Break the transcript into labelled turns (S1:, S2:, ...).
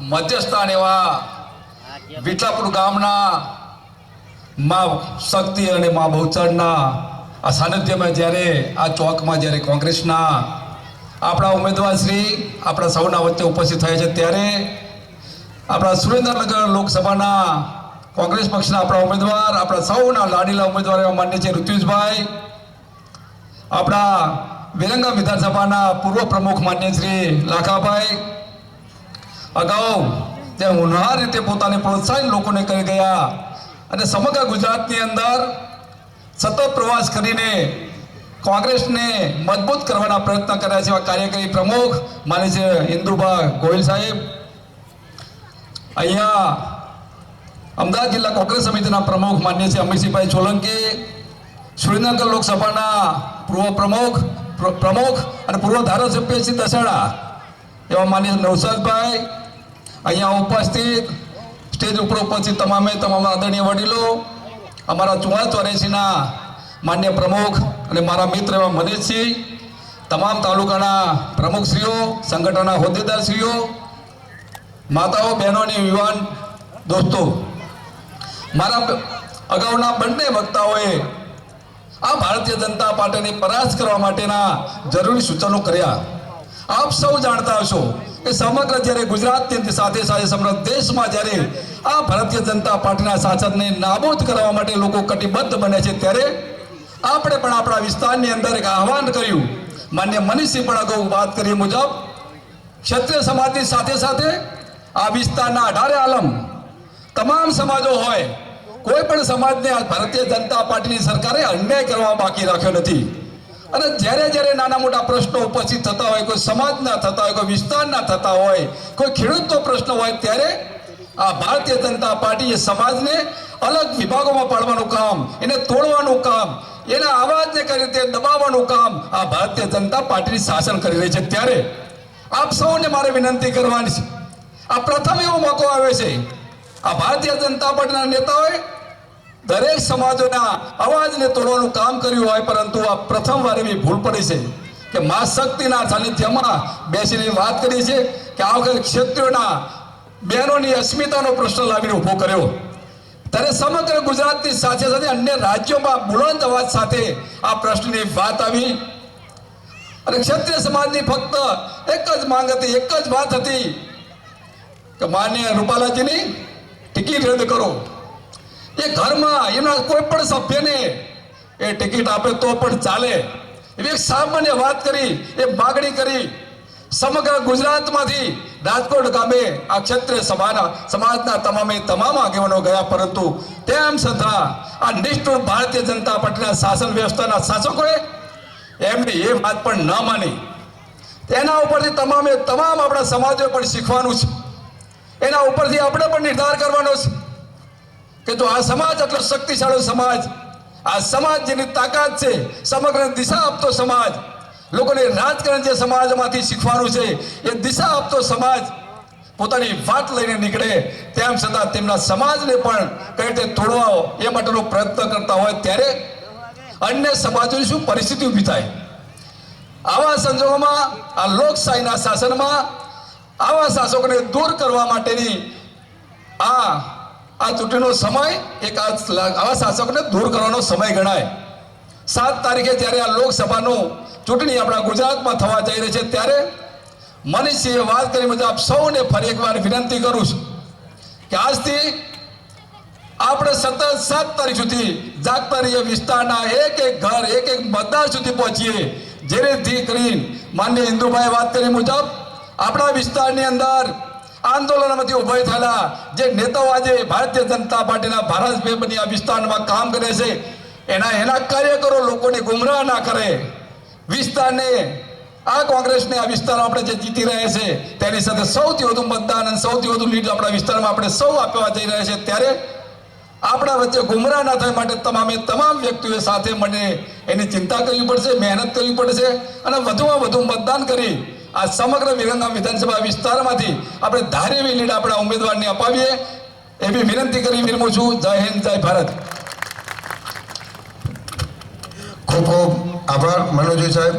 S1: મધ્યસ્થાન એવા વિઠલાપુર ગામના માં શક્તિ અને માં બહુચરના આ સાનિધ્યમાં જ્યારે આ ચોકમાં જ્યારે કોંગ્રેસના આપણા ઉમેદવાર શ્રી આપણા સૌના વચ્ચે ઉપસ્થિત થયા છે, ત્યારે આપણા સુરેન્દ્રનગર લોકસભાના કોંગ્રેસ પક્ષના આપણા ઉમેદવાર, આપણા સૌના લાડીલા ઉમેદવાર એવા માન્ય છે ઋત્વિજભાઈ, આપણા વિરંગામ વિધાનસભાના પૂર્વ પ્રમુખ માન્ય શ્રી લાખાભાઈ, અગાઉ જે હોનહાર રીતે પોતાને પ્રોત્સાહન લોકોને કરી ગયા અને સમગ્ર ગુજરાતની અંદર સતત પ્રવાસ કરીને કોંગ્રેસને મજબૂત કરવાના પ્રયત્ન કર્યા છે એવા કાર્યકારી પ્રમુખ માન્ય છે ઇન્દુભા ગોહિલ સાહેબ, અહીંયા અમદાવાદ જિલ્લા કોંગ્રેસ સમિતિના પ્રમુખ માન્ય છે અમિતસિંહભાઈ સોલંકી, સુરેન્દ્રનગર લોકસભાના પૂર્વ પ્રમુખ અને પૂર્વ ધારાસભ્ય શ્રી દસાડા એવા માન્ય નવસાદભાઈ, અહીંયા ઉપસ્થિત સ્ટેજ ઉપર ઉપસ્થિત તમામ આદરણીય વડીલો, અમારા 4484ના માન્ય પ્રમુખ અને મારા મિત્ર એવા મનીષસિંહ, તમામ તાલુકાના પ્રમુખશ્રીઓ, સંગઠનના હોદ્દેદારશ્રીઓ, માતાઓ, બહેનો અને યુવાન દોસ્તો, મારા અગાઉના બંને વક્તાઓએ આ ભારતીય જનતા પાર્ટીને પરાસ્ત કરવા માટેના જરૂરી સૂચનો કર્યા. આપ સૌ જાણતા હશો કે સમગ્ર જ્યારે ગુજરાતની સાથે સાથે સમગ્ર દેશમાં જ્યારે આ ભારતીય જનતા પાર્ટીના શાસનને નાબૂદ કરવા માટે લોકો કટિબદ્ધ બને છે, ત્યારે આપણે પણ આપણા વિસ્તારની અંદર એક આહવાન કર્યું. માન્ય મનીષસિંહ પણ અગાઉ વાત કરી મુજબ ક્ષત્રિય સમાજની સાથે સાથે આ વિસ્તારના 18 આલમ તમામ સમાજો હોય, કોઈ પણ સમાજને આ ભારતીય જનતા પાર્ટીની સરકારે અન્યાય કરવા બાકી રાખ્યો નથી. અને જ્યારે જ્યારે નાના મોટા પ્રશ્નો ઉપસ્થિત થતા હોય, કોઈ સમાજના થતા હોય, કોઈ વિસ્તારના થતા હોય, કોઈ ખેડૂતનો પ્રશ્ન હોય, ત્યારે આ ભારતીય જનતા પાર્ટી એ સમાજને અલગ વિભાગોમાં પાડવાનું કામ, એને તોડવાનું કામ, એના અવાજને કઈ રીતે દબાવવાનું કામ આ ભારતીય જનતા પાર્ટીની શાસન કરી રહી છે. ત્યારે આપ સૌને મારે વિનંતી કરવાની છે, આ પ્રથમ એવો મોકો આવે છે. આ ભારતીય જનતા પાર્ટીના નેતાઓએ દરેક સમાજોના અવાજને તોડવાનું કામ કર્યું હોય, પરંતુ આ પ્રથમવાર એવી ભૂલ પડી છે કે મા શક્તિના સાનિધ્યમાં બેસીને વાત કરી છે કે આ વખતે ક્ષત્રિયોના બહેનોની અસ્મિતાનો પ્રશ્ન લાવીને ઊભો કર્યો. ત્યારે સમગ્ર ગુજરાતની સાથે સાથે અન્ય રાજ્યોમાં બુલંદ અવાજ સાથે આ પ્રશ્નની વાત આવી અને ક્ષત્રિય સમાજની ફક્ત એક જ માંગ હતી, એક જ વાત હતી કે માન્ય રૂપાલાજીની ટિકિટ રદ કરો. એ ઘરમાં એમના કોઈ પણ સભ્યને એ ટિકિટ આપે તો પણ ચાલે એવી એક સામાન્ય વાત કરી, એ માગણી કરી. સમગ્ર ગુજરાતમાંથી રાજકોટ ગામે આ ક્ષત્રિય સમાજના તમામ આગેવાનો ગયા, પરંતુ તેમ છતાં આ નિષ્ઠુર ભારતીય જનતા પાર્ટીના શાસન વ્યવસ્થાના શાસકોએ એમની એ વાત પણ ન માની. તેના ઉપરથી તમામ આપણા સમાજોએ પણ શીખવાનું છે. એના ઉપરથી આપણે પણ નિર્ધાર કરવાનો છે કે જો આ સમાજ આટલો શક્તિશાળી સમાજ, આ સમાજ જેની તાકાત છે, સમગ્ર દિશા આપતો સમાજ, લોકોને રાજકારણ જે સમાજમાંથી શીખવાનું છે એ દિશા આપતો સમાજ પોતાની વાત લઈને નીકળે, તેમ છતાં તેમના સમાજને પણ કઈ રીતે તોડવા એ માટેનો પ્રયત્ન કરતા હોય, ત્યારે અન્ય સમાજોની શું પરિસ્થિતિ ઊભી થાય? આવા સંજોગોમાં આ લોકશાહીના શાસનમાં આવા શાસકોને દૂર કરવા માટેની આ ચૂંટણીનો સમય એક આવા શાસકોને દૂર કરવાનો સમય ગણાય. 7 તારીખે જ્યારે આ લોકસભાનું ચૂંટણી આપણા ગુજરાતમાં થવા જઈ રહી છે, ત્યારે મનીષસિંહે વાત કરી મુજબ આપ સૌને ફરી એકવાર વિનંતી કરું છું કે આજથી આપણે સતત 7 તારીખ સુધી જાગતા રહીએ, વિસ્તારના એક એક ઘર, એક એક મતદાર સુધી પહોંચીએ. જેથી કરીને માન્ય ઇન્દુભાઈ વાત કરી મુજબ આપણા વિસ્તારની અંદર આંદોલનમાંથી ઉભા થયેલા જે નેતાઓ આજે ભારતીય જનતા પાર્ટીના ધારાસભ્ય બની આ વિસ્તારમાં કામ કરે છે, એના કાર્યકરો લોકોને ગુમરાહ ના કરે. વિસ્તારને આ કોંગ્રેસને આ વિસ્તાર આપણે જે જીતી રહ્યા છે તેની સાથે સૌથી વધુ મતદાન અને સૌથી વધુ લીડ આપણા વિસ્તારમાં આપણે સૌ આપવા જઈ રહ્યા છે, ત્યારે આપણા વચ્ચે ગુમરાહ ના થાય માટે તમામ વ્યક્તિઓએ સાથે મળીને એની ચિંતા કરવી પડશે, મહેનત કરવી પડશે અને વધુમાં વધુ મતદાન કરી આ સમગ્ર વિરંગામ વિધાનસભા વિસ્તારમાંથી આપણે ધારી એવી લીડ આપણા ઉમેદવારને અપાવીએ એવી વિનંતી કરી વિરમું છું. જય હિન્દ, જય ભારત.
S2: ખૂબ ખૂબ આભાર મનોજી સાહેબ.